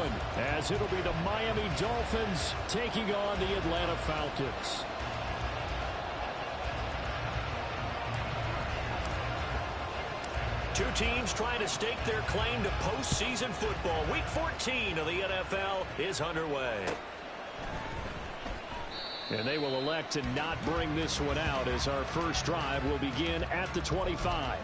one, as it'll be the Miami Dolphins taking on the Atlanta Falcons. Two teams trying to stake their claim to postseason football. Week 14 of the NFL is underway. And they will elect to not bring this one out, as our first drive will begin at the 25.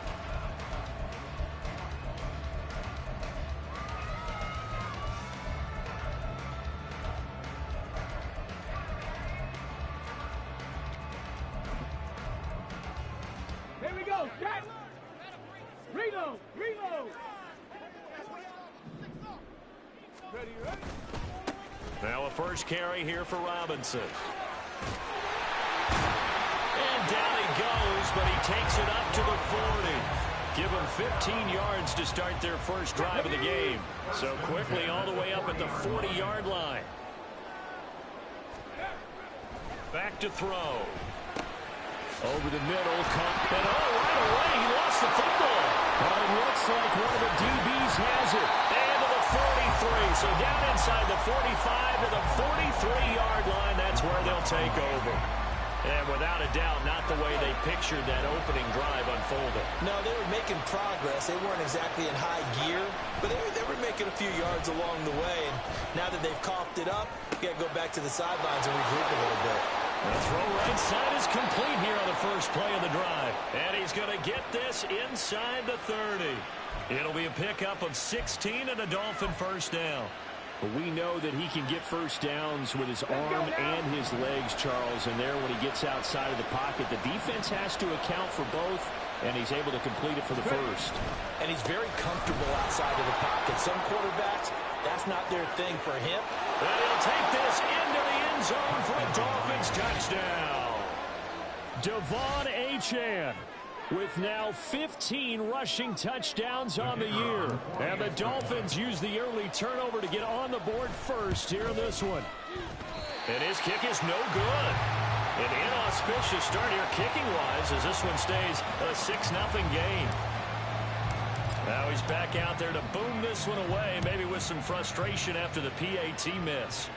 Here we go, set! Reload! Reload! Ready, ready? Now a first carry here for Robinson. And down he goes, but he takes it up to the 40. Give them 15 yards to start their first drive of the game. So quickly all the way up at the 40-yard line. Back to throw. Over the middle, caught, and right away he lost the football. But it looks like one of the DBs has it. And to the 43, so down inside the 45 to the 43-yard line, that's where they'll take over. And without a doubt, not the way they pictured that opening drive unfolding. No, they were making progress. They weren't exactly in high gear, but they were making a few yards along the way. And now that they've coughed it up, you got to go back to the sidelines and regroup a little bit. The throw right side is complete here on the first play of the drive. And he's going to get this inside the 30. It'll be a pickup of 16 and a Dolphin first down. But we know that he can get first downs with his arm and his legs, Charles. And there, when he gets outside of the pocket, the defense has to account for both, and he's able to complete it for the first. And he's very comfortable outside of the pocket. Some quarterbacks, that's not their thing. For him, and he'll take this into the end zone for a Dolphins touchdown. Devon Achane with now 15 rushing touchdowns on the year. And the Dolphins use the early turnover to get on the board first here in this one. And his kick is no good. An inauspicious start here kicking-wise as this one stays a 6-0 game. Now he's back out there to boom this one away, maybe with some frustration after the PAT miss.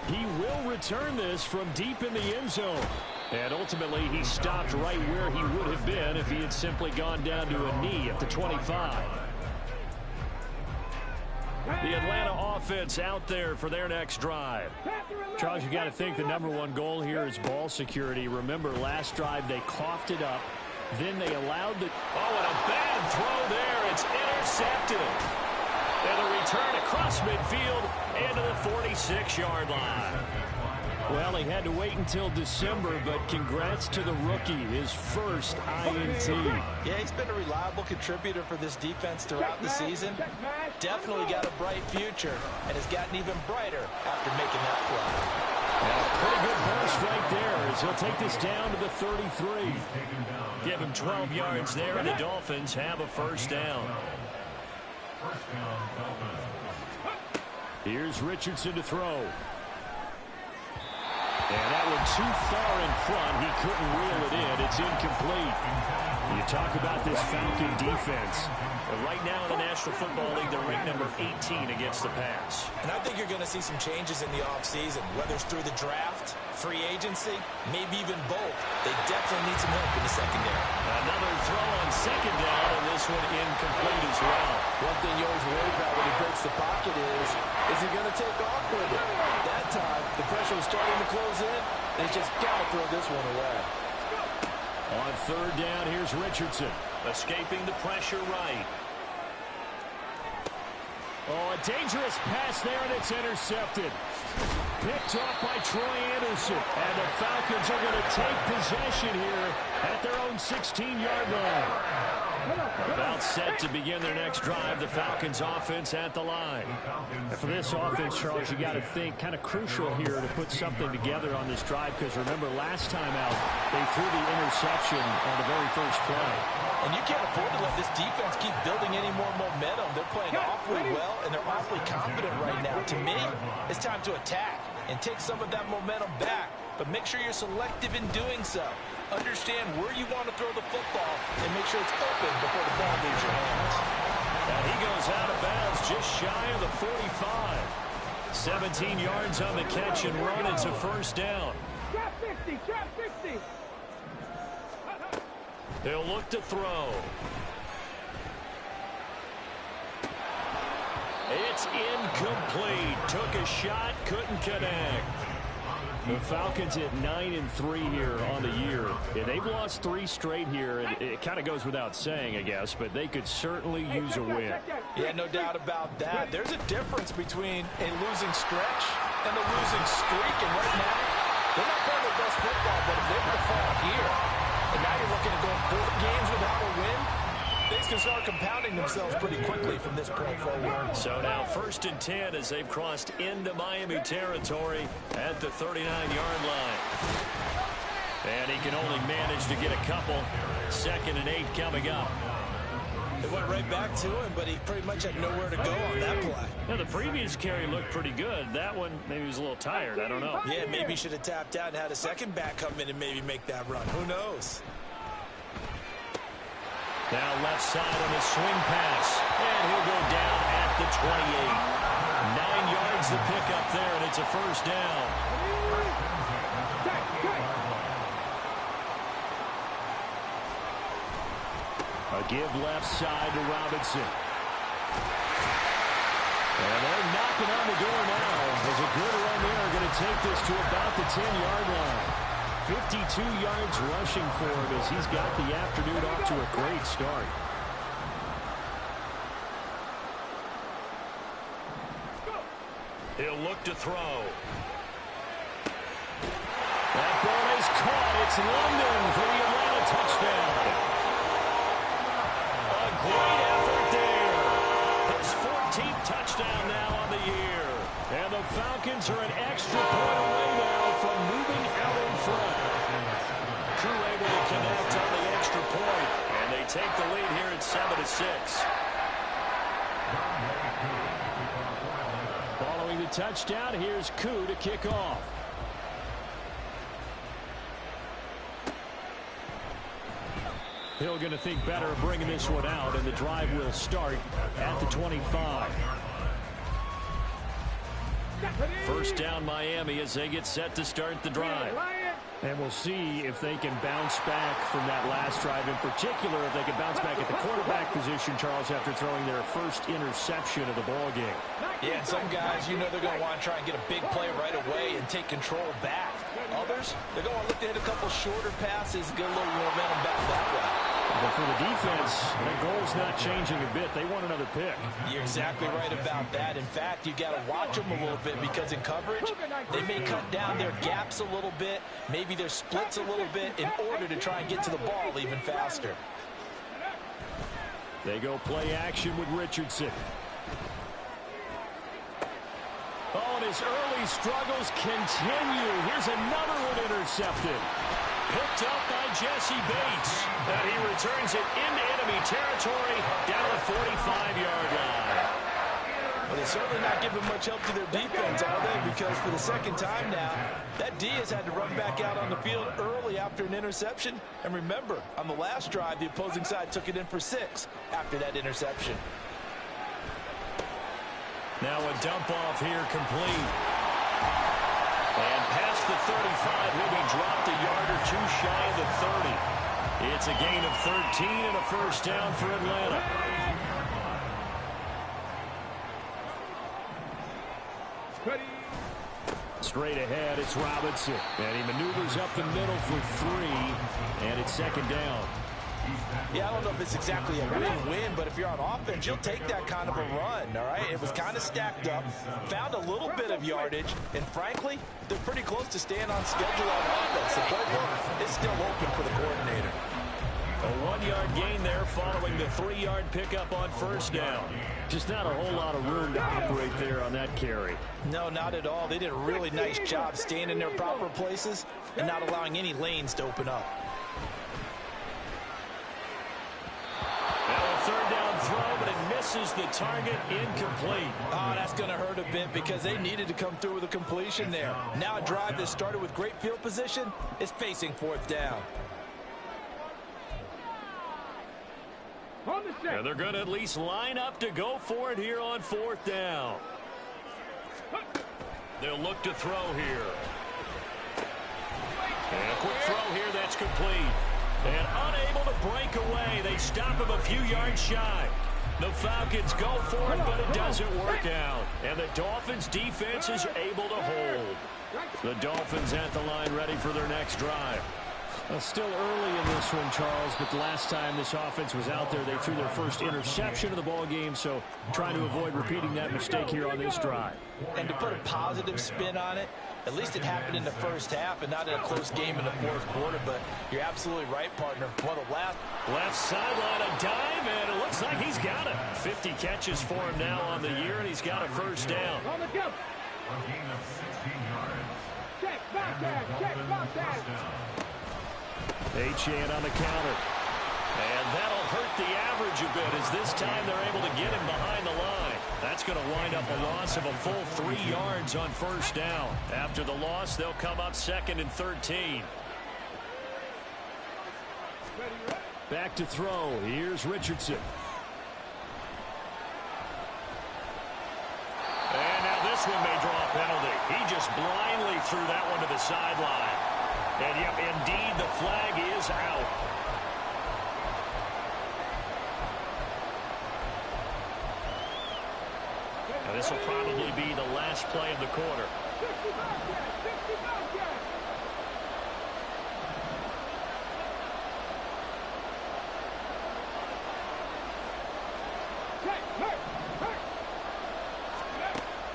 He will return this from deep in the end zone. And ultimately, he stopped right where he would have been if he had simply gone down to a knee at the 25. The Atlanta offense out there for their next drive. Charles, you got to think the #1 goal here is ball security. Remember, last drive they coughed it up. Then they allowed the... Oh, and a bad throw there. It's intercepted. And a return across midfield into the 46-yard line. Well, he had to wait until December, but congrats to the rookie, his first INT. Yeah, he's been a reliable contributor for this defense throughout the season. Definitely got a bright future, and has gotten even brighter after making that play. And a pretty good burst right there as he'll take this down to the 33. Give him 12 yards there, and the Dolphins have a first down. Here's Richardson to throw. And that one too far in front. He couldn't reel it in. It's incomplete. You talk about this Falcon defense. Right now in the National Football League, they're ranked number 18 against the pass. And I think you're going to see some changes in the offseason, whether it's through the draft, free agency, maybe even both. They definitely need some help in the secondary. Another throw on second down, and this one incomplete as well. One thing you always worry about when he breaks the pocket is he going to take off with it? That time, the pressure was starting to close in, and he's just got to throw this one away. On third down, here's Richardson. Escaping the pressure right. Oh, a dangerous pass there, and it's intercepted. Picked up by Troy Anderson. And the Falcons are going to take possession here at their own 16-yard line. About set to begin their next drive. The Falcons offense at the line. And for this offense, Charles, you got to think kind of crucial here to put something together on this drive, because remember last time out they threw the interception on the very first play. And you can't afford to let this defense keep building any more momentum. They're playing awfully well, and they're awfully confident right now. To me, it's time to attack and take some of that momentum back. But make sure you're selective in doing so. Understand where you want to throw the football and make sure it's open before the ball leaves your hands. And he goes out of bounds. just shy of the 45. 17 yards on the catch and run. It's a first down. Trap 50, trap 50. They'll look to throw. It's incomplete. Took a shot, couldn't connect. The Falcons at 9-3 here on the year. Yeah, they've lost 3 straight here. It kind of goes without saying, I guess, but they could certainly use a win. Yeah, no doubt about that. There's a difference between a losing stretch and a losing streak. And right now, they're not playing their best football, but if they were to fall here, and now you're looking at going 4 games without a win, things can start compounding themselves pretty quickly from this point forward. So now 1st and 10 as they've crossed into Miami territory at the 39-yard line. And he can only manage to get a couple. 2nd and 8 coming up. It went right back to him, but he pretty much had nowhere to go on that play. Now, the previous carry looked pretty good. That one, maybe he was a little tired. I don't know. Yeah, maybe he should have tapped out and had a second back come in and maybe make that run. Who knows? Now left side on the swing pass. And he'll go down at the 28. 9 yards to pick up there, and it's a first down. A give left side to Robinson. And they're knocking on the door now. There's a good run there. Going to take this to about the 10-yard line. 52 yards rushing for him as he's got the afternoon off to a great start. He'll look to throw. That ball is caught. It's London for the Atlanta touchdown. A great effort there. His 14th touchdown now on the year. And the Falcons are an extra point away now from moving out in front. Crew able to connect on the extra point, and they take the lead here at 7-6. Following the touchdown, here's Koo to kick off. Hill going to think better of bringing this one out, and the drive will start at the 25. First down Miami as they get set to start the drive. And we'll see if they can bounce back from that last drive. In particular, if they can bounce back at the quarterback position, Charles, after throwing their first interception of the ball game. Yeah, and some guys, you know they're going to want to try and get a big play right away and take control back. Others, they're going to look to hit a couple shorter passes, get a little momentum back that way. But for the defense, the goal's not changing a bit. They want another pick. You're exactly right about that. In fact, you got to watch them a little bit because in coverage, they may cut down their gaps a little bit, maybe their splits a little bit in order to try and get to the ball even faster. They go play action with Richardson. Oh, and his early struggles continue. Here's another one intercepted. Picked up by Jesse Bates. And he returns it into enemy territory down the 45-yard line. Well, they're certainly not giving much help to their defense, are they? Because for the second time now, that D has had to run back out on the field early after an interception. And remember, on the last drive, the opposing side took it in for 6 after that interception. Now a dump off here complete. And past the 35 will be dropped a yard or two shy of the 30. It's a gain of 13 and a first down for Atlanta. Straight ahead, it's Robinson. And he maneuvers up the middle for 3. And it's second down. Yeah, I don't know if it's exactly a win-win, but if you're on offense, you'll take that kind of a run, all right? It was kind of stacked up, found a little bit of yardage, and frankly, they're pretty close to staying on schedule on offense. The playbook is still open for the coordinator. A 1-yard gain there following the 3-yard pickup on first down. Just not a whole lot of room to operate there on that carry. No, not at all. They did a really nice job staying in their proper places and not allowing any lanes to open up. Now a third down throw, but it misses the target, incomplete. Oh, that's going to hurt a bit because they needed to come through with a completion there. Now a drive that started with great field position is facing 4th down. On the And they're going to at least line up to go for it here on 4th down. They'll look to throw here. And a quick throw here that's complete. And unable to break away. They stop him a few yards shy. The Falcons go for it, but it doesn't work out. And the Dolphins' defense is able to hold. The Dolphins at the line ready for their next drive. Well, still early in this one, Charles, but the last time this offense was out there, they threw their first interception of the ball game, so trying to avoid repeating that mistake here on this drive. And to put a positive spin on it, at least it happened in the first half and not in a close game in the fourth quarter, but you're absolutely right, partner. Well, the left sideline, a dive, and it looks like he's got it. 50 catches for him now on the year, and he's got a first down. On the jump. A gain of 16 yards. Check, Bobcat. Achane on the counter. And that'll hurt the average a bit as this time they're able to get him behind the line. That's going to wind up a loss of a full 3 yards on first down. After the loss, they'll come up 2nd and 13. Back to throw. Here's Richardson. And now this one may draw a penalty. He just blindly threw that one to the sideline. And yep, indeed, the flag is out. And this will probably be the last play of the quarter.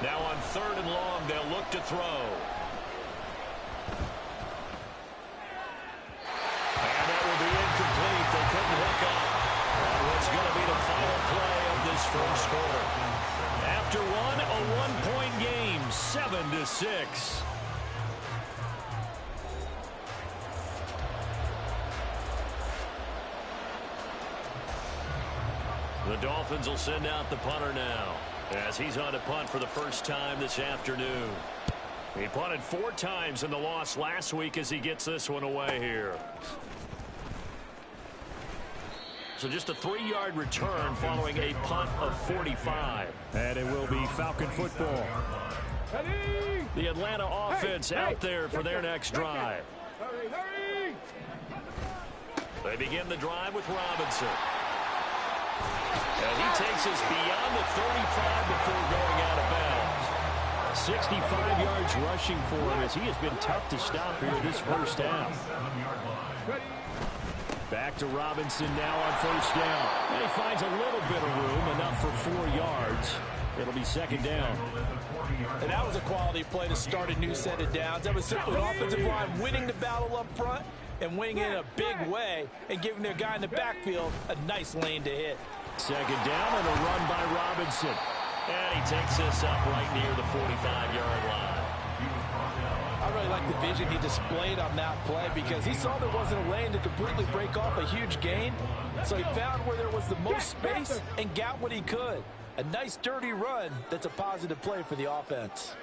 Now on 3rd and long, they'll look to throw. And that will be incomplete. They couldn't hook up on what's going to be the final play of this first quarter. After one, a one-point game, 7-6. The Dolphins will send out the punter now as he's on to punt for the first time this afternoon. He punted 4 times in the loss last week as he gets this one away here. So just a 3-yard return following a punt of 45. And it will be Falcon football. The Atlanta offense out there for their next drive. They begin the drive with Robinson. And he takes us beyond the 35 before going out of bounds. 65 yards rushing for him as he has been tough to stop here this first down. Back to Robinson now on first down. And he finds a little bit of room, enough for 4 yards. It'll be 2nd down. And that was a quality play to start a new set of downs. That was simply an offensive line winning the battle up front and winning it in a big way and giving their guy in the backfield a nice lane to hit. 2nd down and a run by Robinson. And he takes this up right near the 45-yard line. I really like the vision he displayed on that play because he saw there wasn't a lane to completely break off a huge gain. So he found where there was the most space and got what he could. A nice dirty run that's a positive play for the offense.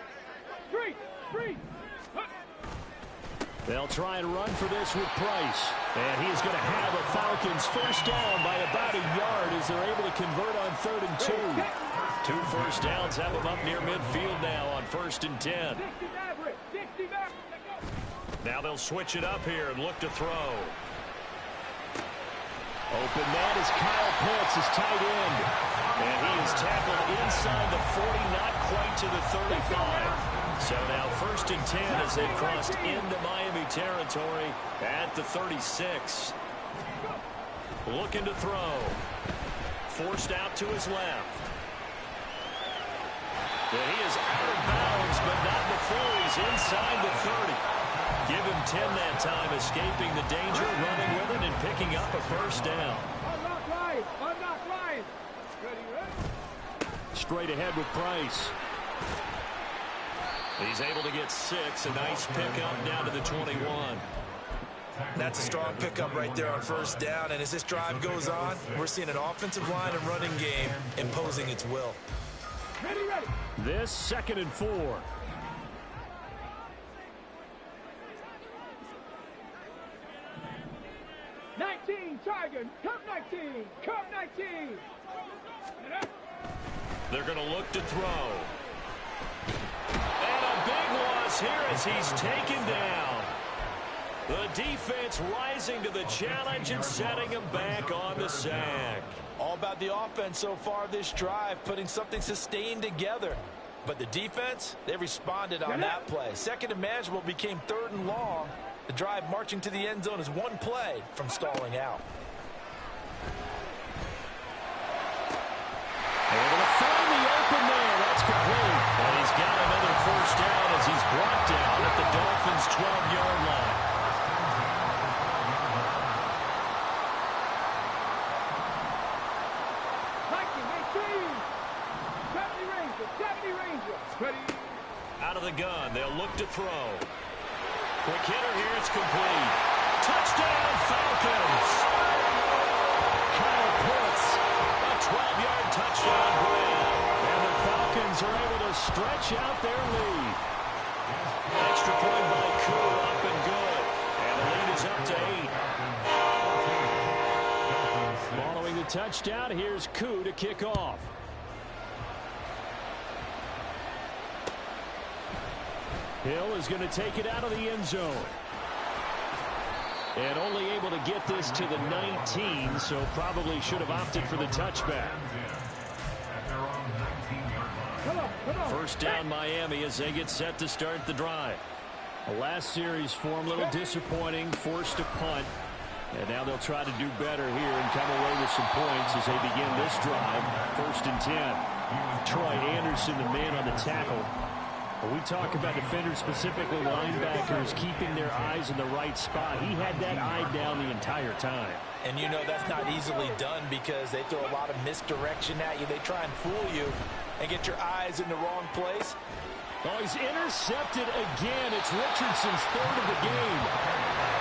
They'll try and run for this with Price. And he is going to have a Falcons first down by about a yard as they're able to convert on 3rd and 2. 2 first downs have them up near midfield now on 1st and 10. Now they'll switch it up here and look to throw. Open man is Kyle Pitts, his tight end. And he is tackled inside the 40, not quite to the 35. So now 1st and 10 as they've crossed into Miami territory at the 36. Looking to throw. Forced out to his left. And he is out of bounds, but not before he's inside the 30. Give him 10 that time, escaping the danger, running with it, and picking up a first down. Unlock line. Straight ahead with Price. He's able to get 6. A nice pickup down to the 21. That's a strong pickup right there on first down. And as this drive goes on, we're seeing an offensive line and running game imposing its will. Ready. This 2nd and 4. Tigers, come 19, come 19. They're going to look to throw. And a big loss here as he's taken down. The defense rising to the challenge and setting him back on the sack. All about the offense so far this drive, putting something sustained together. But the defense, they responded on that play. Second and manageable became third and long. The drive marching to the end zone is one play from stalling out. Able to find the open man. That's complete. And he's got another first down as he's brought down at the Dolphins' 12-yard line. Out of the gun, they'll look to throw. Quick hitter here, it's complete. Touchdown, Falcons! Kyle Pitts, a 12-yard touchdown grab. And the Falcons are able to stretch out their lead. Extra point by Koo, up and good. And the lead is up to 8. Following the touchdown, here's Koo to kick off. Hill is going to take it out of the end zone. And only able to get this to the 19, so probably should have opted for the touchback. First down Miami as they get set to start the drive. The last series form a little disappointing, forced a punt. And now they'll try to do better here and come away with some points as they begin this drive. First and 10. Troy Anderson, the man on the tackle. When we talk about defenders, specifically linebackers, keeping their eyes in the right spot, he had that eye down the entire time. And you know that's not easily done because they throw a lot of misdirection at you. They try and fool you and get your eyes in the wrong place. Oh, he's intercepted again. It's Richardson's third of the game.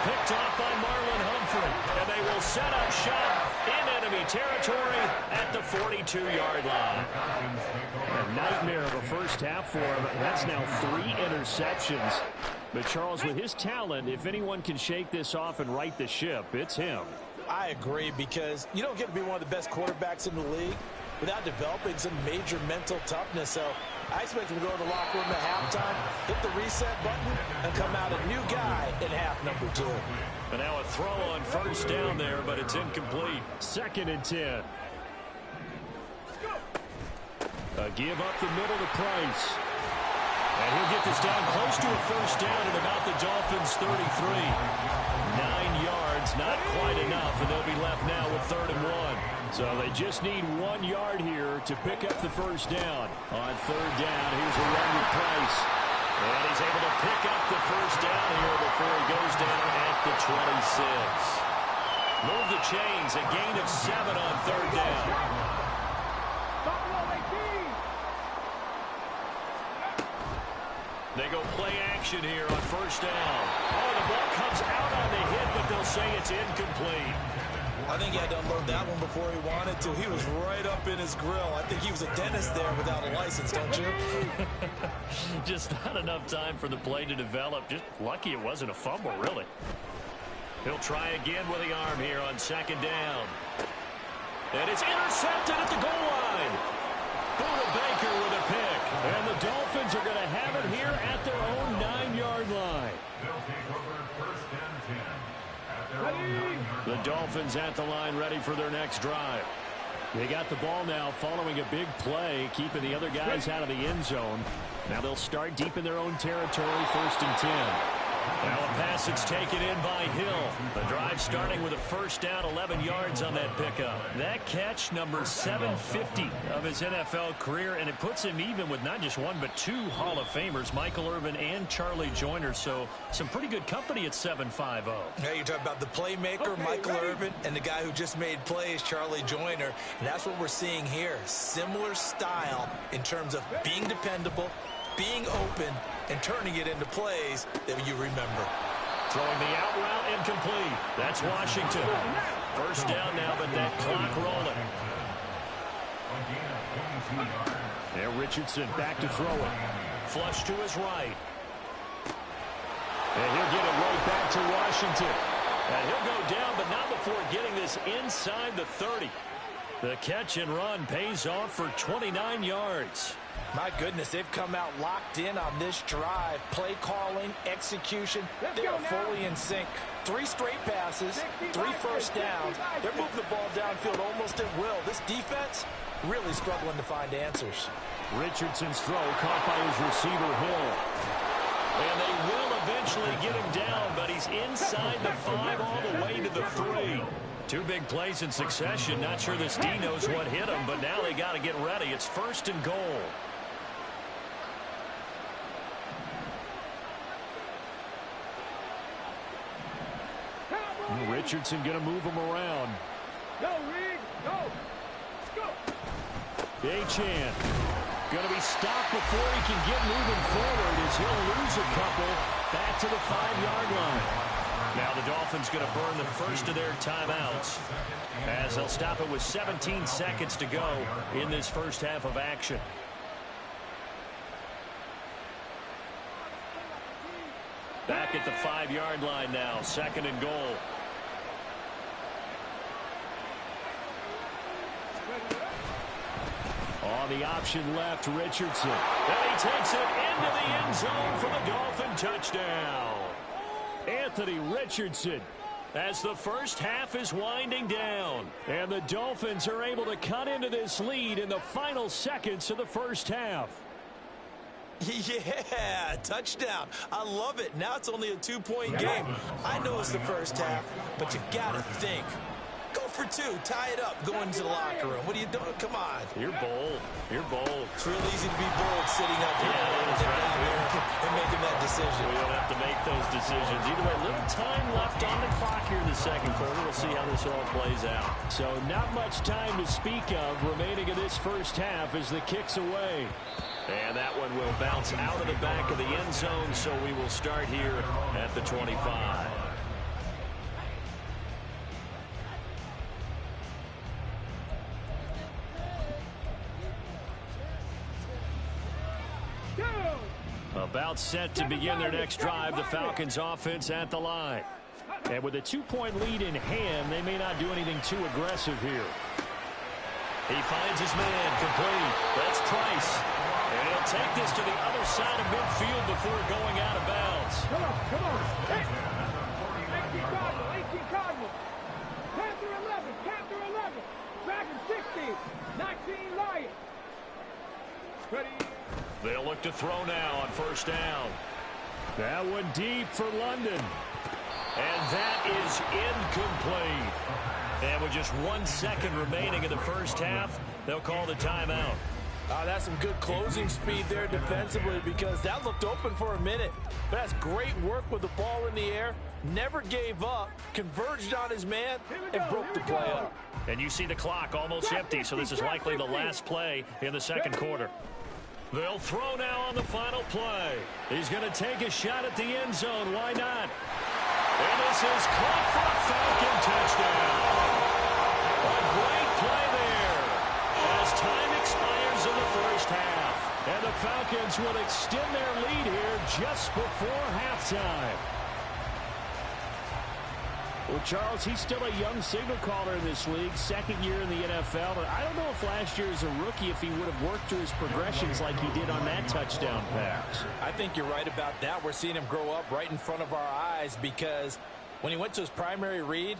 Picked off by Marlon Humphrey. And they will set up shop in enemy territory at the 42-yard line. A nightmare of a first half for him. That's now 3 interceptions. But Charles, with his talent, if anyone can shake this off and right the ship, it's him. I agree, because you don't get to be one of the best quarterbacks in the league without developing some major mental toughness. So I expect him to go to the locker room at halftime, hit the reset button, and come out a new guy in half number 2. But now a throw on first down there, but it's incomplete. Second and 10. A give up the middle to Price. And he'll get this down close to a first down at about the Dolphins' 33. 9 yards, not quite enough, and they'll be left now with 3rd and 1. So they just need 1 yard here to pick up the first down. On 3rd down, here's a run with Price. And he's able to pick up the first down here before he goes down at the 26. Move the chains, a gain of 7 on 3rd down. They go play action here on first down. Oh, the ball comes out on the hit, but they'll say it's incomplete. I think he had to unload that one before he wanted to. He was right up in his grill. I think he was a dentist there without a license, don't you? Just not enough time for the play to develop. Just lucky it wasn't a fumble, really. He'll try again with the arm here on 2nd down. And it's intercepted at the goal line. Buda Baker with a pick. And the Dolphins are going to have it here at their own 9-yard line. The Dolphins at the line, ready for their next drive. They got the ball now following a big play, keeping the other guys out of the end zone. Now they'll start deep in their own territory, 1st and 10. Now a pass that's taken in by Hill. The drive starting with a first down, 11 yards on that pickup. That catch, number 750 of his NFL career, and it puts him even with not just 1 but 2 Hall of Famers, Michael Irvin and Charlie Joyner. So some pretty good company at 750. Yeah, you're talking about the playmaker, Michael Irvin, and the guy who just made plays, Charlie Joyner. And that's what we're seeing here. Similar style in terms of being dependable, being open, and turning it into plays that you remember. Throwing the out route incomplete. That's Washington. First down now, but that clock rolling. There, Richardson back to throw it. Flush to his right. And he'll get it right back to Washington. And he'll go down, but not before getting this inside the 30. The catch and run pays off for 29 yards. My goodness, they've come out locked in on this drive. Play calling, execution, they are fully in sync. 3 straight passes, 3 first downs. They're moving the ball downfield almost at will. This defense really struggling to find answers. Richardson's throw caught by his receiver, Hill. And they will eventually get him down, but he's inside the 5 all the way to the 3. 2 big plays in succession. Not sure this D knows what hit him, but now they got to get ready. It's 1st and goal. Richardson going to move him around. Go, Reed, go. Achane going to be stopped before he can get moving forward as he'll lose a couple back to the 5-yard line. Now the Dolphins going to burn the first of their timeouts as they'll stop it with 17 seconds to go in this first half of action. Back at the 5-yard line now, 2nd and goal. On the option left, Richardson. And he takes it into the end zone for the Dolphin touchdown. Anthony Richardson. As the first half is winding down. And the Dolphins are able to cut into this lead in the final seconds of the first half. Yeah, touchdown. I love it. Now it's only a 2-point game. I know it's the first half, but you got to think. Go for 2. Tie it up. Go into the locker room. What are you doing? Come on. You're bold. You're bold. It's real easy to be bold sitting up here and making that decision. We don't have to make those decisions. Either way, little time left on the clock here in the second quarter. We'll see how this all plays out. So not much time to speak of remaining in this first half as the kick's away. And that one will bounce out of the back of the end zone, so we will start here at the 25. About set to begin their next drive, the Falcons offense at the line. And with a 2-point lead in hand, they may not do anything too aggressive here. He finds his man, complete. That's Price. And he'll take this to the other side of midfield before going out of bounds. Come on. Hey. 18 Cardinals. Panther 11. Dragon 60. 19 Lions. Ready. They'll look to throw now on first down. That one deep for London. And that is incomplete. And with just 1 second remaining in the first half, they'll call the timeout. That's some good closing speed there defensively because that looked open for a minute. But that's great work with the ball in the air. Never gave up, converged on his man, and broke the play up. And you see the clock almost empty, so this is likely the last play in the second quarter. They'll throw now on the final play. He's going to take a shot at the end zone. Why not? And this is caught for a Falcon touchdown. A great play there as time expires in the first half. And the Falcons will extend their lead here just before halftime. Well, Charles, he's still a young signal caller in this league, 2nd year in the NFL. But I don't know if last year as a rookie, if he would have worked through his progressions like he did on that touchdown pass. I think you're right about that. We're seeing him grow up right in front of our eyes because when he went to his primary read,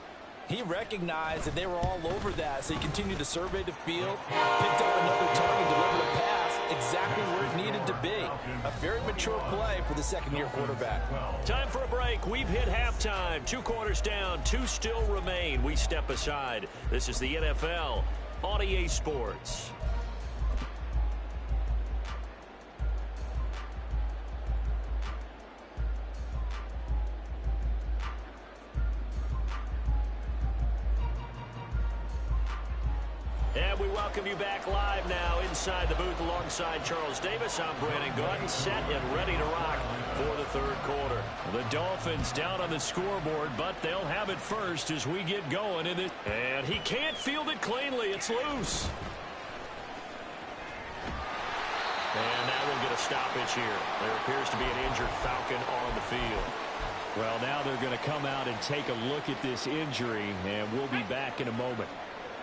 he recognized that they were all over that. So he continued to survey the field, picked up another target, delivered a pass exactly where it needed to be. A very mature play for the 2nd-year quarterback. Time for a break. We've hit halftime. 2 quarters down, 2 still remain. We step aside. This is the NFL on EA Sports. And we welcome you back live now inside the booth alongside Charles Davis. I'm Brandon Gordon, set and ready to rock for the third quarter. The Dolphins down on the scoreboard, but they'll have it first as we get going in it. And he can't field it cleanly. It's loose. And now we'll get a stoppage here. There appears to be an injured Falcon on the field. Well, now they're going to come out and take a look at this injury, and we'll be back in a moment.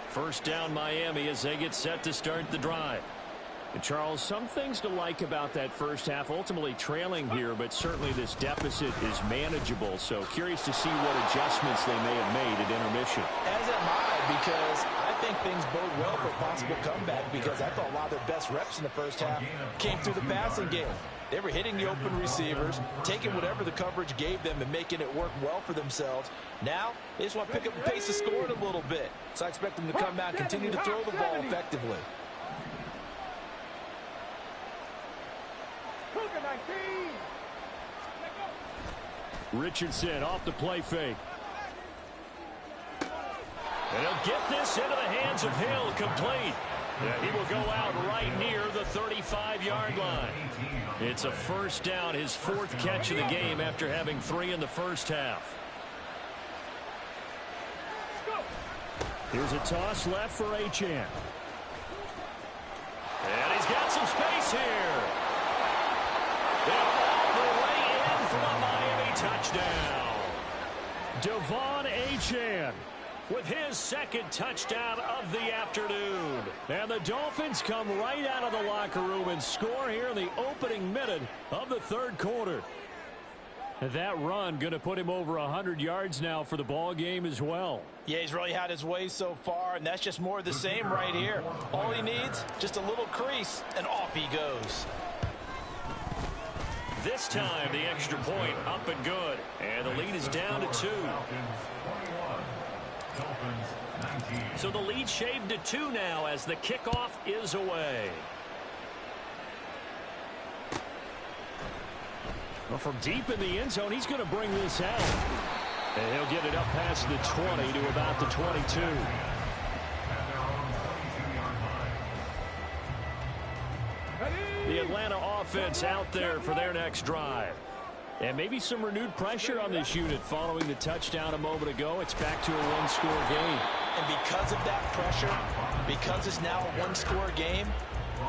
First down, Miami, as they get set to start the drive. And Charles, some things to like about that first half. Ultimately trailing here, but certainly this deficit is manageable. So curious to see what adjustments they may have made at intermission. As am I, because I think things bode well for a possible comeback, because I thought a lot of their best reps in the first half came through the passing game. They were hitting the open receivers, taking whatever the coverage gave them and making it work well for themselves. Now, they just want to pick up the pace of scoring a little bit. So I expect them to come out and continue to throw the ball effectively. Richardson off the play fake. And he'll get this into the hands of Hill, complete. Yeah, he will go out right near the 35-yard line. It's a first down, his fourth catch of the game after having 3 in the first half. Here's a toss left for Achane. And he's got some space here. They're all the way in for a Miami touchdown. Devon Achane with his second touchdown of the afternoon. And the Dolphins come right out of the locker room and score here in the opening minute of the third quarter. That run going to put him over 100 yards now for the ball game as well. Yeah, he's really had his way so far, and that's just more of the same right here. All he needs, just a little crease, and off he goes. This time, the extra point up and good. And the lead is down to 2. So the lead shaved to 2 now as the kickoff is away. Well, from deep in the end zone, he's going to bring this out. And he'll get it up past the 20 to about the 22. The Atlanta offense out there for their next drive. And maybe some renewed pressure on this unit following the touchdown a moment ago. It's back to a one-score game. And because of that pressure, because it's now a one-score game,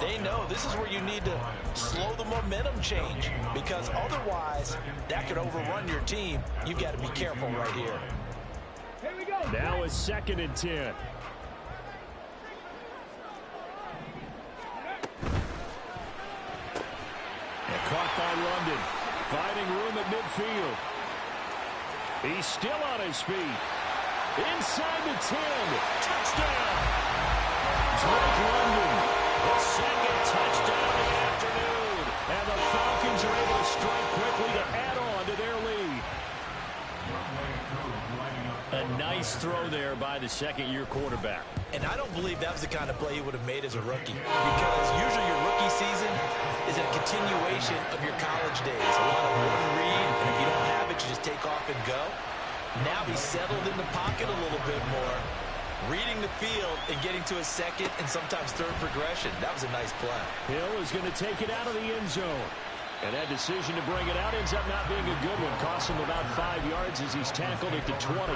they know this is where you need to slow the momentum change, because otherwise that could overrun your team. You've got to be careful right here. Here we go. Now it's 2nd and 10. Caught by London. Finding room at midfield. He's still on his feet. Inside the 10. Touchdown. Drake London. The second touchdown of the afternoon. And the Falcons are able to strike quickly to add on to their lead. A nice throw there by the second-year quarterback. And I don't believe that was the kind of play he would have made as a rookie, because usually your rookie season is a continuation of your college days. A lot of one read, and if you don't have it, you just take off and go. Now he's settled in the pocket a little bit more, reading the field and getting to his second and sometimes third progression. That was a nice play. Hill is going to take it out of the end zone. And that decision to bring it out ends up not being a good one. Costs him about 5 yards as he's tackled at the 20.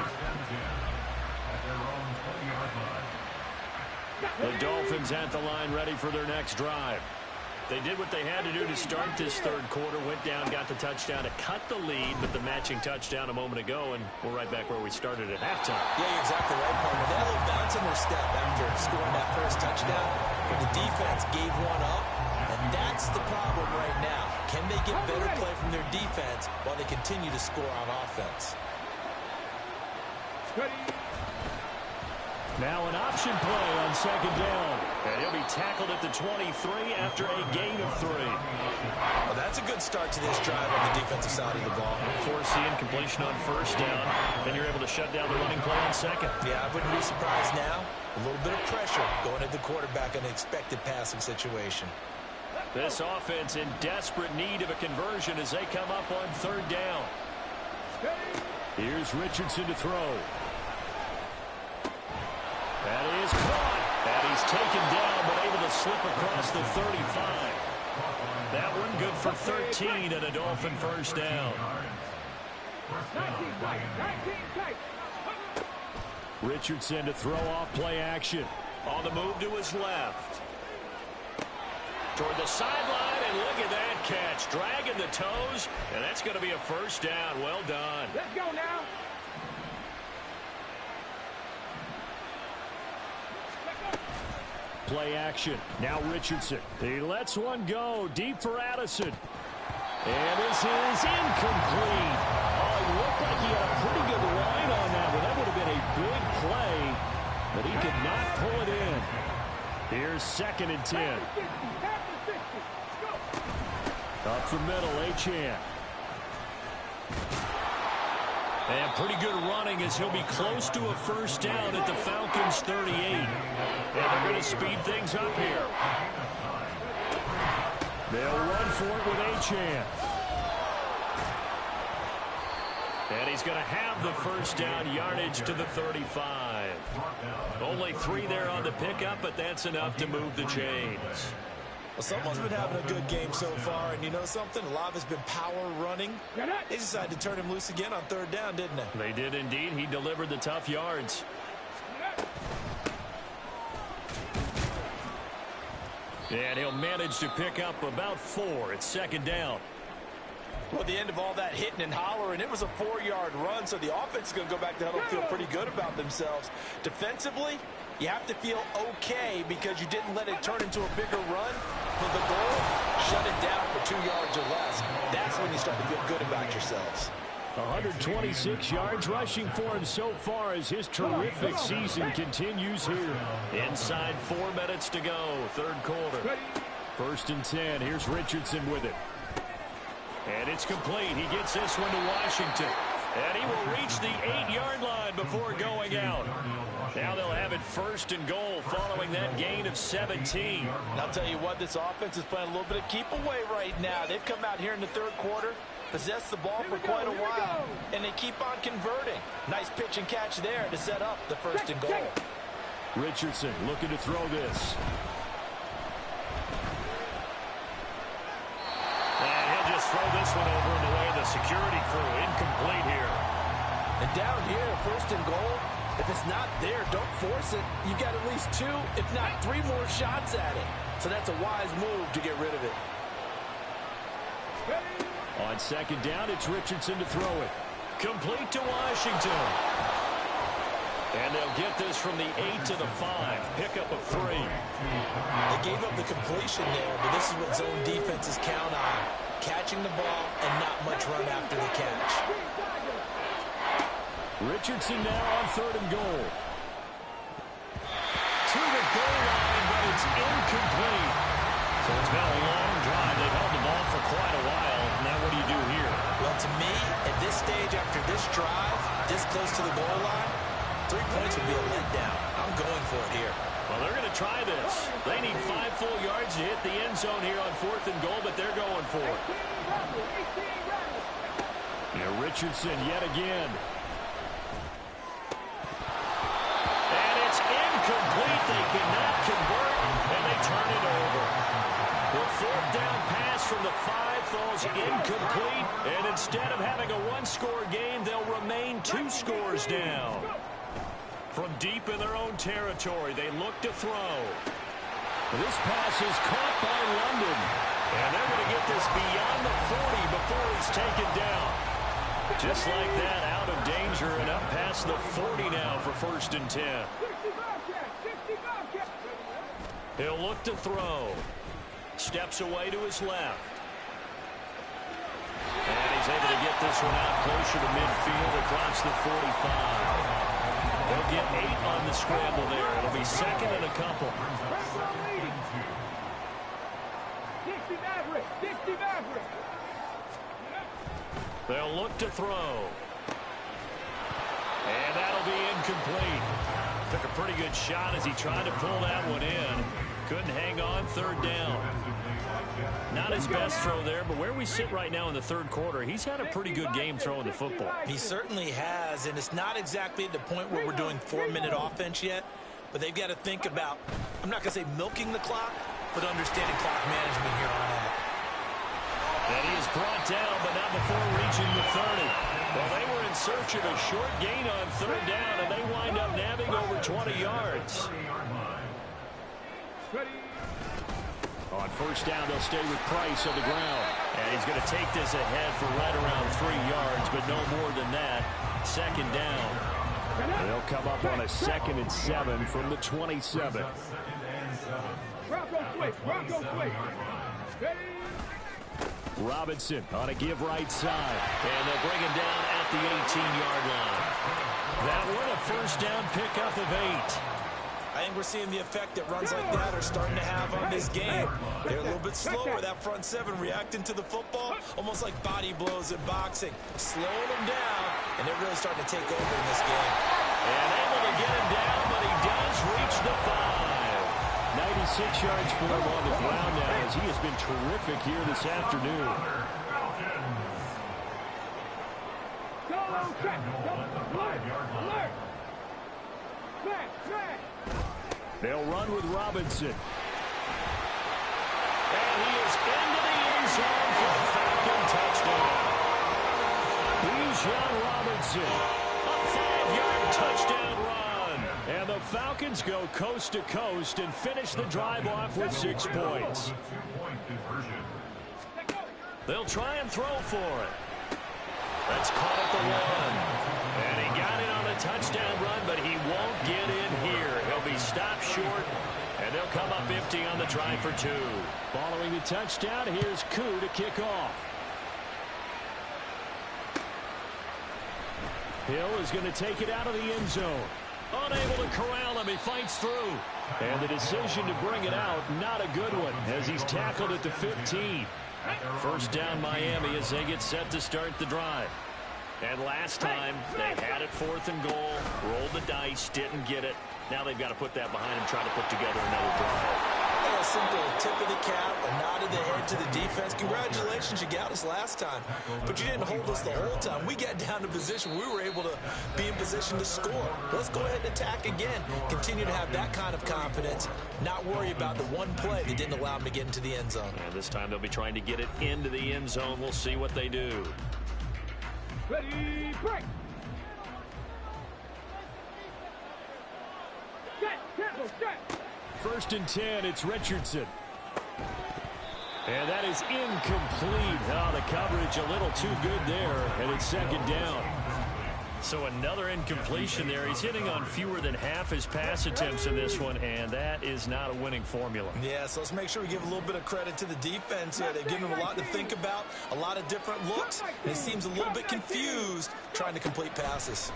The Dolphins at the line, ready for their next drive. They did what they had to do to start this third quarter. Went down, got the touchdown to cut the lead, but the matching touchdown a moment ago, and we're right back where we started at halftime. Yeah, you're exactly right, partner. They had a little bounce in their step after scoring that first touchdown, but the defense gave one up, and that's the problem right now. Can they get better play from their defense while they continue to score on offense? Now an option play on 2nd down. And he'll be tackled at the 23 after a gain of 3. Well, that's a good start to this drive on the defensive side of the ball. Force the incompletion on first down, then you're able to shut down the running play on second. Yeah, I wouldn't be surprised now. A little bit of pressure going at the quarterback in an expected passing situation. This offense in desperate need of a conversion as they come up on 3rd down. Here's Richardson to throw. That is caught. And he's taken down, but able to slip across the 35. That one good for 13 and a Dolphin first down. 19 tight. Richardson to throw off play action. On the move to his left. Toward the sideline, and look at that catch. Dragging the toes, and that's going to be a first down. Well done. Let's go now. Play action. Now Richardson. He lets one go. Deep for Addison. And this is incomplete. Oh, it looked like he had a pretty good line on that one. That would have been a big play, but he could not pull it in. Here's 2nd and 10. Up the middle, Achane. And pretty good running as he'll be close to a first down at the Falcons' 38. And they're going to speed things up here. They'll run for it with Achane. And he's going to have the first down, yardage to the 35. Only 3 there on the pickup, but that's enough to move the chains. Well, someone's been having a good game so far, and you know something? A lot of it's been power running. They decided to turn him loose again on 3rd down, didn't they? They did indeed. He delivered the tough yards. And he'll manage to pick up about 4 at 2nd down. Well, at the end of all that hitting and hollering, it was a 4-yard run, so the offense is going to go back to huddle and feel pretty good about themselves. Defensively, you have to feel okay because you didn't let it turn into a bigger run. But the goal, shut it down for 2 yards or less. That's when you start to feel good about yourselves. 126 yards rushing for him so far as his terrific season continues here. Inside 4 minutes to go, 3rd quarter. 1st and 10. Here's Richardson with it. And it's complete. He gets this one to Washington. And he will reach the 8-yard line before going out. Now they'll have it 1st and goal following that gain of 17. And I'll tell you what, this offense is playing a little bit of keep away right now. They've come out here in the 3rd quarter, possessed the ball for quite a while, and they keep on converting. Nice pitch and catch there to set up the 1st and goal. Richardson looking to throw this. And he'll just throw this one over in the way of the security crew. Incomplete here. And down here, 1st and goal, if it's not there, don't force it. You've got at least 2, if not 3 more shots at it. So that's a wise move to get rid of it. On 2nd down, it's Richardson to throw it. Complete to Washington. And they'll get this from the 8 to the 5. Pickup of 3. They gave up the completion there, but this is what zone defenses count on. Catching the ball and not much run after the catch. Richardson now on 3rd and goal. To the goal line, but it's incomplete. So it's been a long drive. They've held the ball for quite a while. Now what do you do here? Well, to me, at this stage after this drive, this close to the goal line, 3 points would be a letdown. I'm going for it here. Well, they're going to try this. They need 5 full yards to hit the end zone here on 4th and goal, but they're going for it. Now Richardson yet again. And it's incomplete. They cannot convert, and they turn it over. The 4th down pass from the 5 falls incomplete, and instead of having a 1-score game, they'll remain 2 scores down. From deep in their own territory, they look to throw. This pass is caught by London. And they're going to get this beyond the 40 before he's taken down. Just like that, out of danger and up past the 40 now for 1st and 10. He'll look to throw. Steps away to his left. And he's able to get this one out closer to midfield across the 45. They'll get 8 on the scramble there. It'll be 2nd and a couple. They'll look to throw. And that'll be incomplete. Took a pretty good shot as he tried to pull that one in. Couldn't hang on, 3rd down. Not his best throw there, but where we sit right now in the 3rd quarter, he's had a pretty good game throwing the football. He certainly has, and it's not exactly at the point where we're doing 4-minute offense yet, but they've got to think about, I'm not going to say milking the clock, but understanding clock management here on out. And he is brought down, but not before reaching the 30. Well, they were in search of a short gain on 3rd down, and they wind up nabbing over 20 yards. On first down, they'll stay with Price on the ground. And he's going to take this ahead for right around 3 yards, but no more than that. Second down. They'll come up on a 2nd and 7 from the 27. Bronco switch. Bronco switch. Ready? Robinson on a give right side. And they'll bring him down at the 18-yard line. That one a first down pickup of 8. I think we're seeing the effect that runs like that are starting to have on this game. They're a little bit slower, that front seven, reacting to the football, almost like body blows in boxing, slowing them down, and they're really starting to take over in this game. And able to get him down, but he does reach the 5. 96 yards for him on the ground now, as he has been terrific here this afternoon. Solo check. Alert. Smash. They'll run with Robinson. And he is into the end zone for a Falcon touchdown. Bijan Robinson. A 5-yard touchdown run. And the Falcons go coast to coast and finish the drive off with 6 points. They'll try and throw for it. That's caught at the 1. And he got it on a touchdown run, but he won't get in here. He'll be stopped short, and they'll come up empty on the try for 2. Following the touchdown, here's Koo to kick off. Hill is going to take it out of the end zone. Unable to corral him, he fights through. And the decision to bring it out, not a good one, as he's tackled at the 15. First down Miami as they get set to start the drive. And last time, they had it 4th and goal, rolled the dice, didn't get it. Now they've got to put that behind them, try to put together another drive. A simple tip of the cap, a nod of the head to the defense. Congratulations, you got us last time, but you didn't hold us the whole time. We got down to position. We were able to be in position to score. Let's go ahead and attack again. Continue to have that kind of confidence, not worry about the one play that didn't allow them to get into the end zone. And this time they'll be trying to get it into the end zone. We'll see what they do. Ready, break. Set. 1st and 10, it's Richardson. And that is incomplete. Oh, the coverage a little too good there, and it's 2nd down. So another incompletion there. He's hitting on fewer than half his pass attempts in this one, and that is not a winning formula. Yeah, so let's make sure we give a little bit of credit to the defense here. They've given him a lot to think about, a lot of different looks, and he seems a little bit confused trying to complete passes.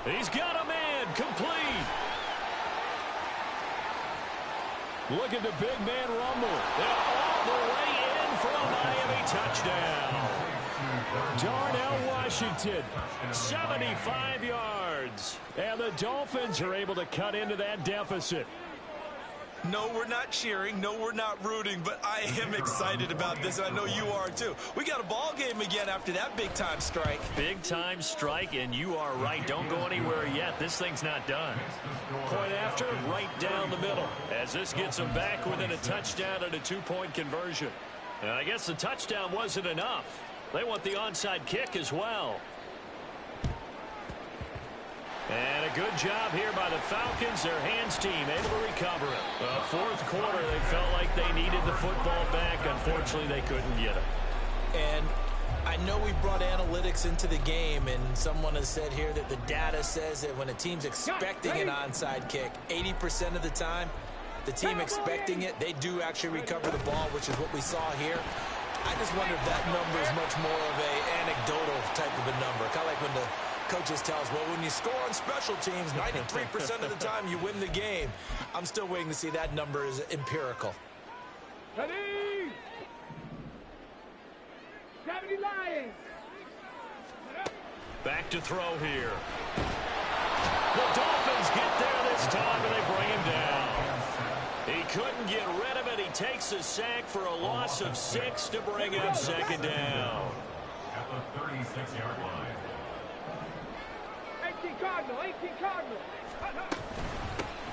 He's got a man complete. Look at the big man rumble. And all the way in for a Miami touchdown. Darnell Washington, 75 yards. and the Dolphins are able to cut into that deficit. No, we're not cheering. No, we're not rooting, but I am excited about this, and I know you are too. We got a ball game again after that big-time strike. Big-time strike, and you are right. Don't go anywhere yet. This thing's not done. Point after, right down the middle. As this gets them back within a touchdown and a 2-point conversion. And I guess the touchdown wasn't enough. They want the onside kick as well. And a good job here by the Falcons. Their hands team able to recover it. The 4th quarter, they felt like they needed the football back. Unfortunately, they couldn't get it. And I know we brought analytics into the game, and someone has said here that the data says that when a team's expecting an onside kick, 80% of the time, the team expecting it, they do actually recover the ball, which is what we saw here. I just wonder if that number is much more of a anecdotal type of a number. Kind of like when the coaches tell us, well, when you score on special teams, 93% of the time you win the game. I'm still waiting to see that number is empirical. Ready. 70 Lions. Back to throw here. The Dolphins get there this time, and they bring him down. He couldn't get rid of it. He takes a sack for a loss of 6 to bring up 2nd down. At the 36-yard line. 18 Cardinal.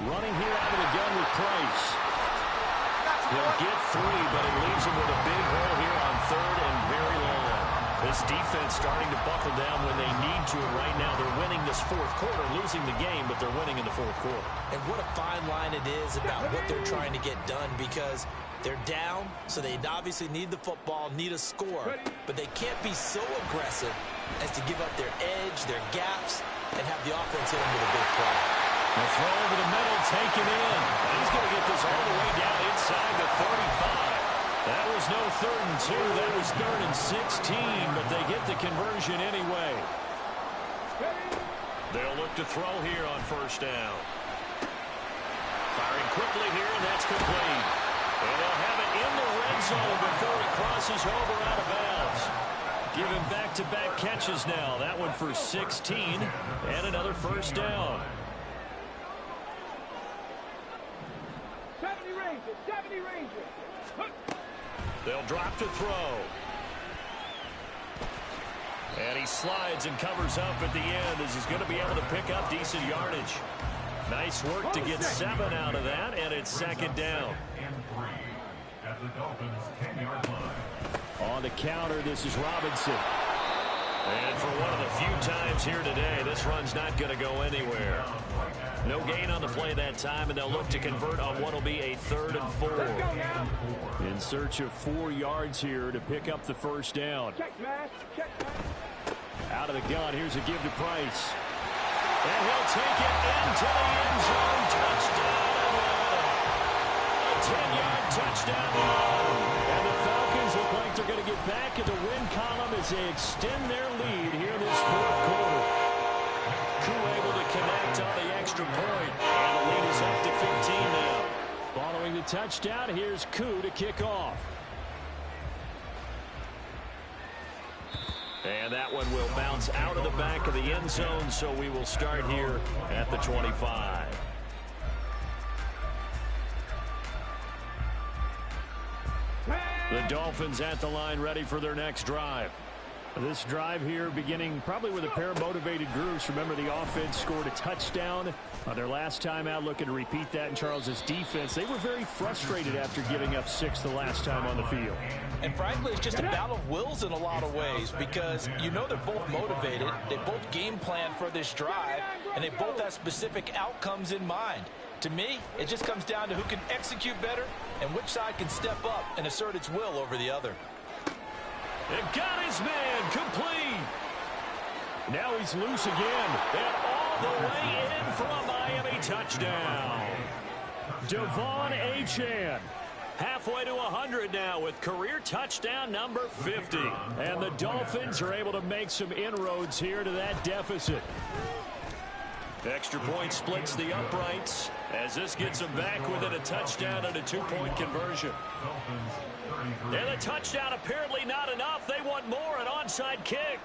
Running here out of the gun with Price. He'll get 3, but it leaves him with a big hole here on 3rd and very long. This defense starting to buckle down when they need to, and right now they're winning this fourth quarter, losing the game, but they're winning in the fourth quarter. And what a fine line it is about what they're trying to get done, because they're down, so they obviously need the football, need a score, but they can't be so aggressive as to give up their edge, their gaps, and have the offense hit them with a big play. The throw over the middle, taken in. He's going to get this all the way down inside the 35. That was no 3rd and 2. That was 3rd and 16, but they get the conversion anyway. They'll look to throw here on 1st down. Firing quickly here, and that's complete. And they'll have it in the red zone before it crosses over out of bounds. Give him back-to-back catches now. That one for 16, and another 1st down. 70 Rangers, 70 Rangers. They'll drop to throw. And he slides and covers up at the end as he's going to be able to pick up decent yardage. Nice work to get 7 out of that, and it's 2nd down. And 3 at the Dolphins' 10-yard line. On the counter, this is Robinson. And for one of the few times here today, this run's not going to go anywhere. No gain on the play that time, and they'll look to convert on what will be a 3rd and 4. In search of 4 yards here to pick up the 1st down. Check, man. Check, man. Out of the gun, here's a give to Price. And he'll take it into the end zone. Touchdown. A 10-yard touchdown run. And the Falcons look like they're going to get back in the win column as they extend their lead here in this 4th quarter. Koo able to connect on the extra point. And the lead is up to 15 now. Following the touchdown, here's Koo to kick off. And that one will bounce out of the back of the end zone, so we will start here at the 25. The Dolphins at the line, ready for their next drive. This drive here beginning probably with a pair of motivated groups. Remember, the offense scored a touchdown on their last time out, looking to repeat that in Charles's defense. They were very frustrated after giving up 6 the last time on the field. And frankly, it's just a battle of wills in a lot of ways, because you know they're both motivated, they both game plan for this drive, and they both have specific outcomes in mind. To me, it just comes down to who can execute better and which side can step up and assert its will over the other. And got his man complete. Now he's loose again. And all the way in for a Miami touchdown. Devon Achane. Halfway to 100 now with career touchdown number 50. And the Dolphins are able to make some inroads here to that deficit. Extra point splits the uprights as this gets them back within a touchdown and a 2-point conversion. And a touchdown apparently not enough. They want more, an onside kick.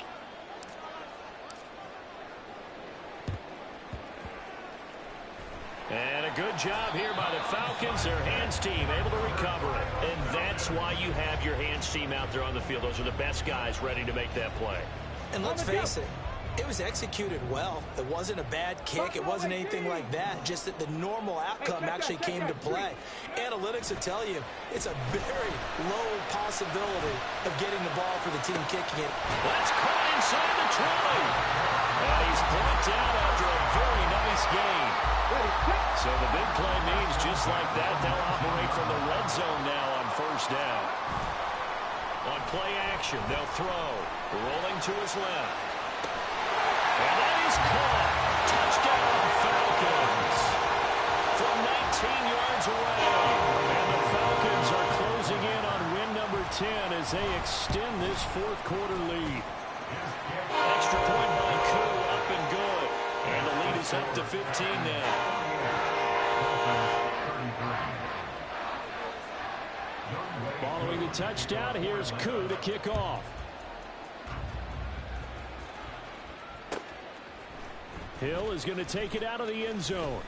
And a good job here by the Falcons. Their hands team able to recover it. And that's why you have your hands team out there on the field. Those are the best guys ready to make that play. And let's face it, it was executed well. It wasn't a bad kick. It wasn't anything like that. Just that the normal outcome actually came to play. Analytics will tell you it's a very low possibility of getting the ball for the team kicking it. That's caught inside the 20. And he's brought down after a very nice game. So the big play means just like that, they'll operate from the red zone now on 1st down. On play action, they'll throw. Rolling to his left. And that is caught. Touchdown, Falcons. From 19 yards away. And the Falcons are closing in on win number 10 as they extend this 4th quarter lead. Extra point by Koo, up and good. And the lead is up to 15 now. Following the touchdown, here's Koo to kick off. Hill is going to take it out of the end zone.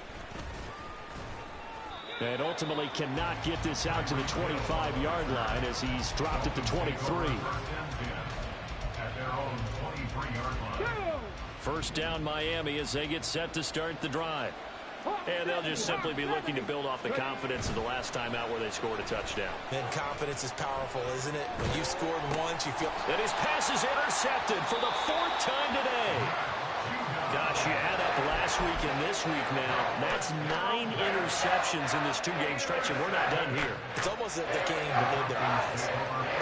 And ultimately cannot get this out to the 25-yard line as he's dropped at the 23. First down Miami as they get set to start the drive. And they'll just simply be looking to build off the confidence of the last time out where they scored a touchdown. And confidence is powerful, isn't it? When you've scored once, you feel... And his pass is intercepted for the 4th time today. Gosh, you add up last week and this week now. That's 9 interceptions in this 2-game stretch, and we're not done here. It's almost like the game below the eyes.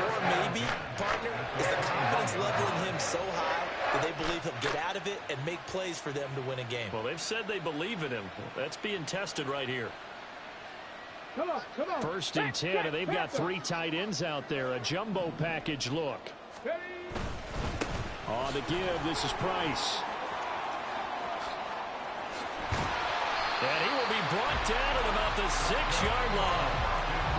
Or maybe, partner, is the confidence level in him so high that they believe he'll get out of it and make plays for them to win a game. Well, they've said they believe in him. That's being tested right here. Come on. 1st and 10, and they've got 3 tight ends out there. A jumbo package look. On the give, this is Price. And he will be brought down at about the 6-yard line.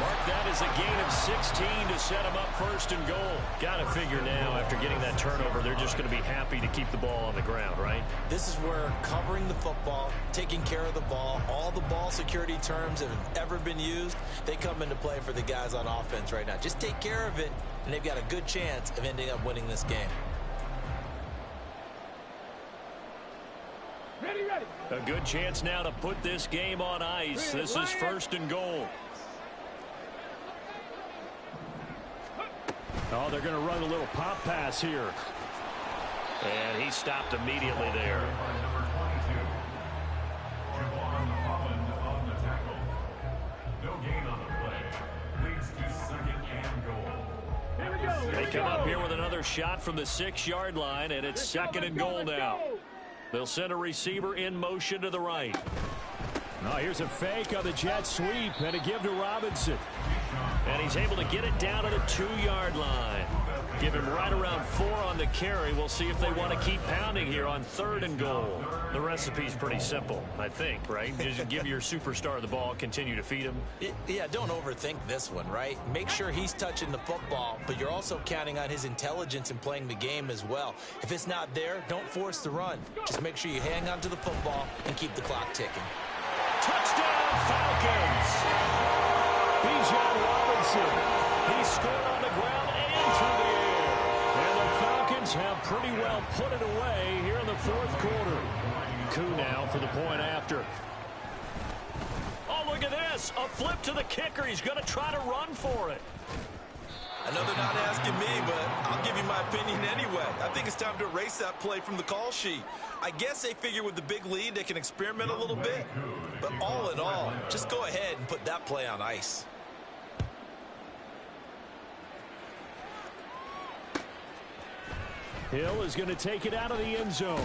Mark that as a gain of 16 to set him up 1st and goal. Got to figure now, after getting that turnover, they're just going to be happy to keep the ball on the ground, right? This is where covering the football, taking care of the ball, all the ball security terms that have ever been used, they come into play for the guys on offense right now. Just take care of it, and they've got a good chance of ending up winning this game. Ready. A good chance now to put this game on ice. This is 1st and goal. Oh, they're going to run a little pop pass here. And he stopped immediately there. Number 22. Javon Holland on the tackle. No gain on the play. Leads to 2nd and goal. Here we go. They come up here with another shot from the 6-yard line, and it's 2nd and goal now. They'll send a receiver in motion to the right. Oh, here's a fake on the jet sweep, and a give to Robinson. And he's able to get it down to the 2-yard line. Give him right around 4 on the carry. We'll see if they want to keep pounding here on 3rd and goal. The recipe's pretty simple, I think, right? Just give your superstar the ball, continue to feed him. Yeah, don't overthink this one, right? Make sure he's touching the football, but you're also counting on his intelligence in playing the game as well. If it's not there, don't force the run. Just make sure you hang on to the football and keep the clock ticking. Touchdown, Falcons! Bijan Robinson. He scored on the ground and through the air. And the Falcons have pretty well put it away here in the 4th quarter. Coup now for the point after. Oh, look at this. A flip to the kicker. He's going to try to run for it. I know they're not asking me, but I'll give you my opinion anyway. I think it's time to erase that play from the call sheet. I guess they figure with the big lead they can experiment a little bit. But all in all, just go ahead and put that play on ice. Hill is going to take it out of the end zone.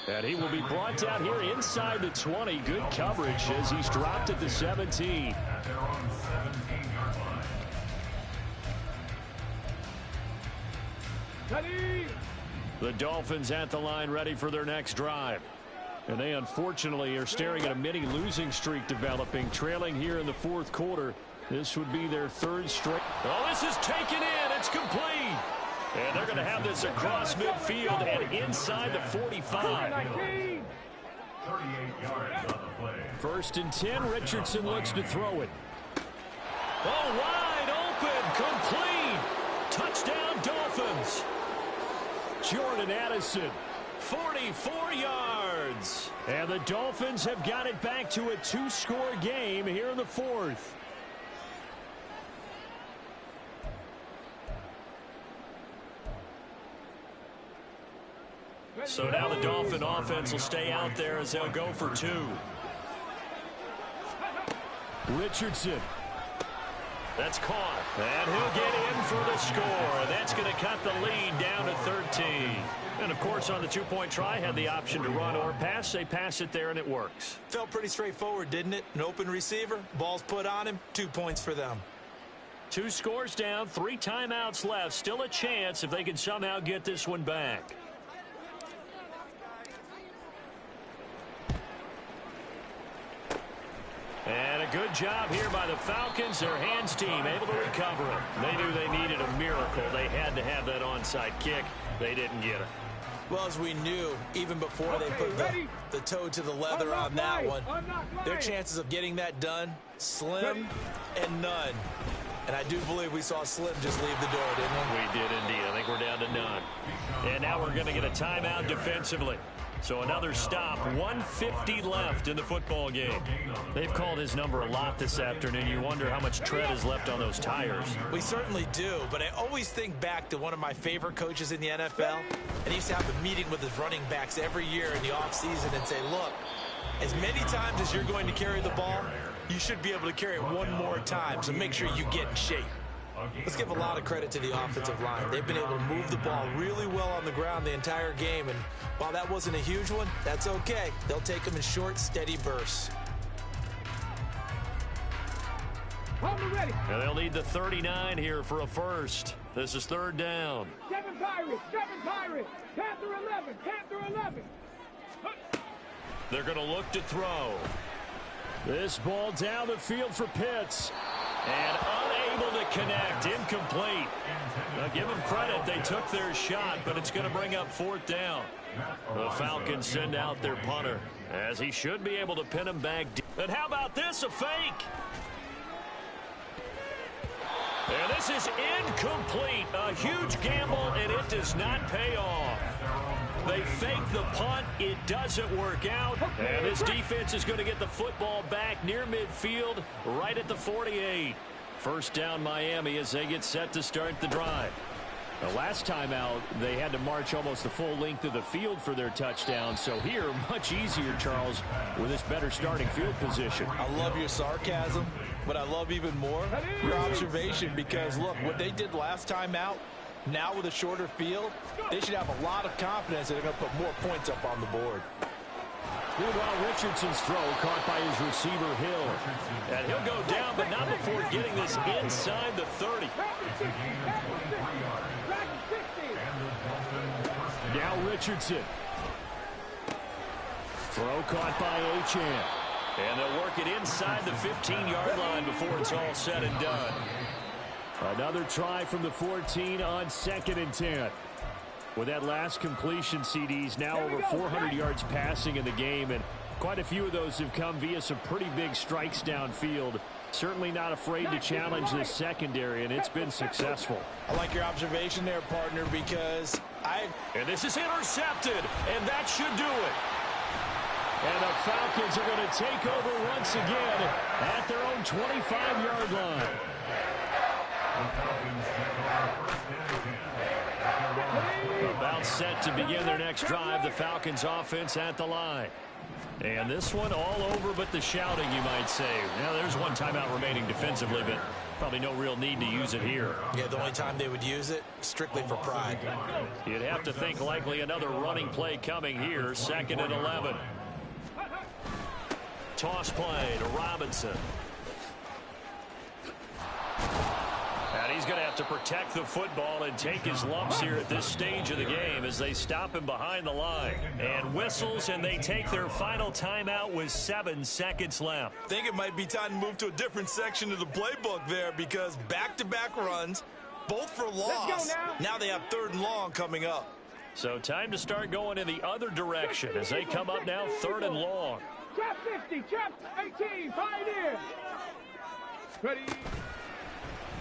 And he will be brought down here inside the 20. Good coverage as he's dropped at the 17. At their own 17-yard line. Ready. The Dolphins at the line ready for their next drive. And they unfortunately are staring at a mini losing streak developing, trailing here in the 4th quarter. This would be their 3rd straight. Oh, this is taken in. It's complete. And they're going to have this across midfield and inside the 45. 19. 38 yards on the play. 1st and 10. Richardson looks to throw it. Oh, wide open. Complete. Touchdown, Dolphins. Jordan Addison. 44 yards. And the Dolphins have got it back to a 2-score game here in the 4th. So now the Dolphin offense will stay out there as they'll go for 2. Richardson. That's caught. And he'll get in for the score. That's going to cut the lead down to 13. And, of course, on the 2-point try, had the option to run or pass. They pass it there, and it works. Felt pretty straightforward, didn't it? An open receiver, ball's put on him, 2 points for them. 2 scores down, 3 timeouts left. Still a chance if they can somehow get this one back. And a good job here by the Falcons. Their hands team able to recover it. They knew they needed a miracle. They had to have that onside kick. They didn't get it. Well, as we knew, even before they put the toe to the leather on that one, their chances of getting that done, slim and none. And I do believe we saw Slim just leave the door, didn't we? We did indeed. I think we're down to none. And now we're going to get a timeout defensively. So another stop, 1:50 left in the football game. They've called his number a lot this afternoon. You wonder how much tread is left on those tires. We certainly do, but I always think back to one of my favorite coaches in the NFL, and he used to have a meeting with his running backs every year in the offseason and say, look, as many times as you're going to carry the ball, you should be able to carry it one more time, so make sure you get in shape. Let's give a lot of credit to the offensive line. They've been able to move the ball really well on the ground the entire game, and while that wasn't a huge one, that's okay. They'll take them in short, steady bursts. Ready. And they'll need the 39 here for a first. This is third down. 7 Pirates, 7 Pirates. Panther 11, Panther 11. They're going to look to throw. This ball down the field for Pitts. And unable to connect, incomplete. Now give them credit, they took their shot, but it's going to bring up fourth down. The Falcons send out their punter, as he should be able to pin him back. And how about this, a fake? And this is incomplete. A huge gamble, and it does not pay off. They fake the punt. It doesn't work out. And this defense is going to get the football back near midfield, right at the 48. First down, Miami, as they get set to start the drive. The last time out, they had to march almost the full length of the field for their touchdown. So here, much easier, Charles, with this better starting field position. I love your sarcasm, but I love even more your observation because, look, what they did last time out, now with a shorter field, they should have a lot of confidence that they're going to put more points up on the board. Meanwhile, Richardson's throw caught by his receiver, Hill. And he'll go down, but not before getting this inside the 30. Now Richardson. Throw caught by Achane. And they'll work it inside the 15-yard line before it's all said and done. Another try from the 14 on 2nd and 10. With that last completion, CDs now over 400 yards passing in the game, and quite a few of those have come via some pretty big strikes downfield. Certainly not afraid to challenge this secondary, and it's been successful. I like your observation there, partner, because And this is intercepted, and that should do it. And the Falcons are going to take over once again at their own 25-yard line. About set to begin their next drive, the Falcons offense at the line. And this one all over but the shouting, you might say. Now, there's one timeout remaining defensively, but probably no real need to use it here. Yeah, the only time they would use it, strictly for pride. You'd have to think likely another running play coming here, 2nd and 11. Toss play to Robinson. And he's going to have to protect the football and take his lumps here at this stage of the game as they stop him behind the line. And whistles, and they take their final timeout with 7 seconds left. I think it might be time to move to a different section of the playbook there because back-to-back runs, both for loss. Now they have 3rd and long coming up. So time to start going in the other direction as they come up now 3rd and long. Trap 50, trap 18, Pioneer. Ready.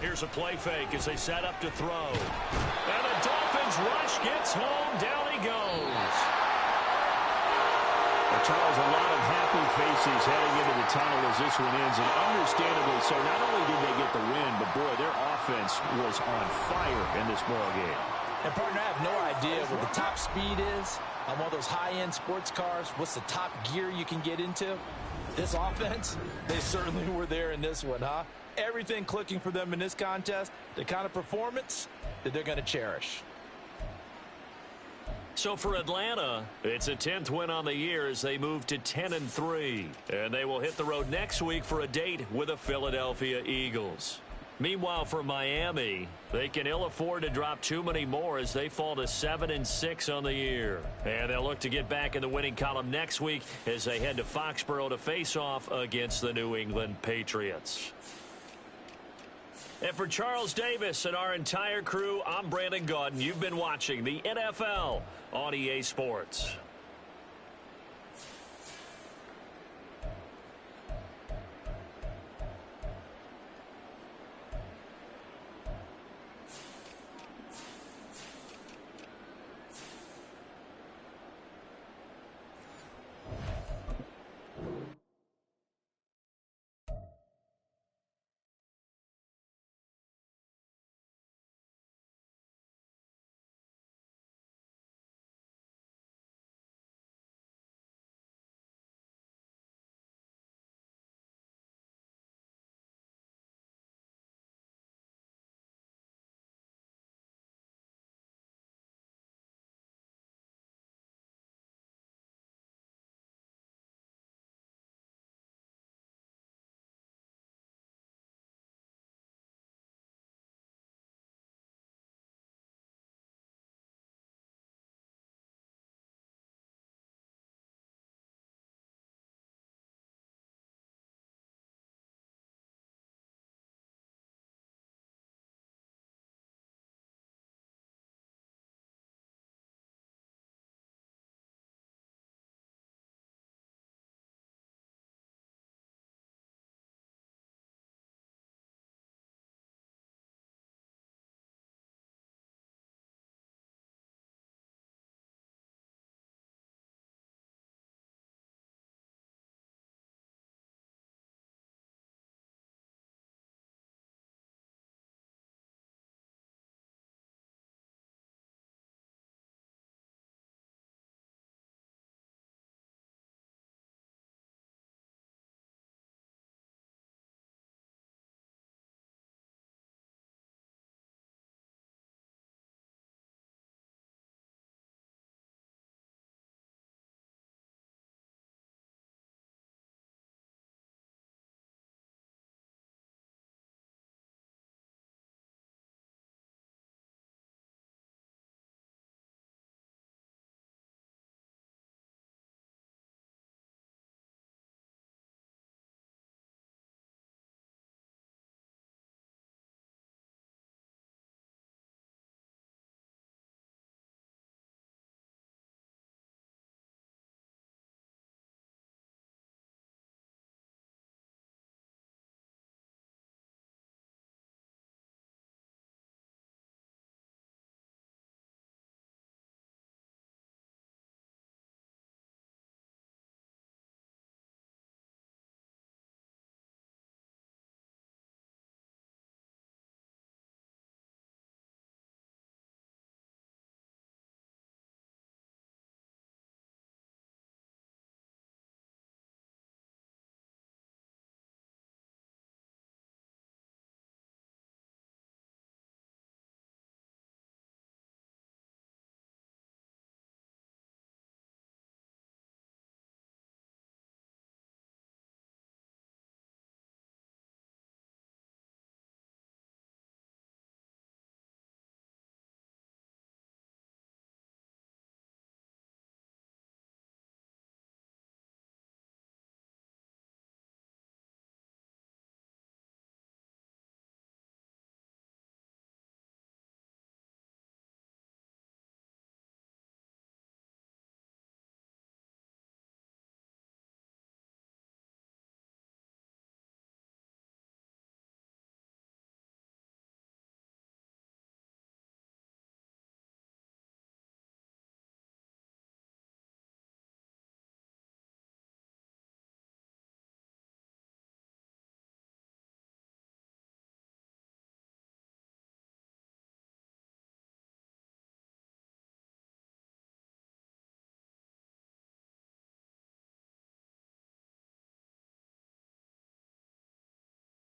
Here's a play fake as they set up to throw. And the Dolphins rush gets home. Down he goes. Well, Charles, a lot of happy faces heading into the tunnel as this one ends, and understandably so. Not only did they get the win, but boy, their offense was on fire in this ball game. And partner, I have no idea what the top speed is on one of those high-end sports cars. What's the top gear you can get into? This offense, they certainly were there in this one, huh? Everything clicking for them in this contest, the kind of performance that they're going to cherish. So for Atlanta, it's a 10th win on the year as they move to 10-3. And they will hit the road next week for a date with the Philadelphia Eagles. Meanwhile, for Miami, they can ill afford to drop too many more as they fall to 7-6 on the year. And they'll look to get back in the winning column next week as they head to Foxborough to face off against the New England Patriots. And for Charles Davis and our entire crew, I'm Brandon Gaudin. You've been watching the NFL on EA Sports.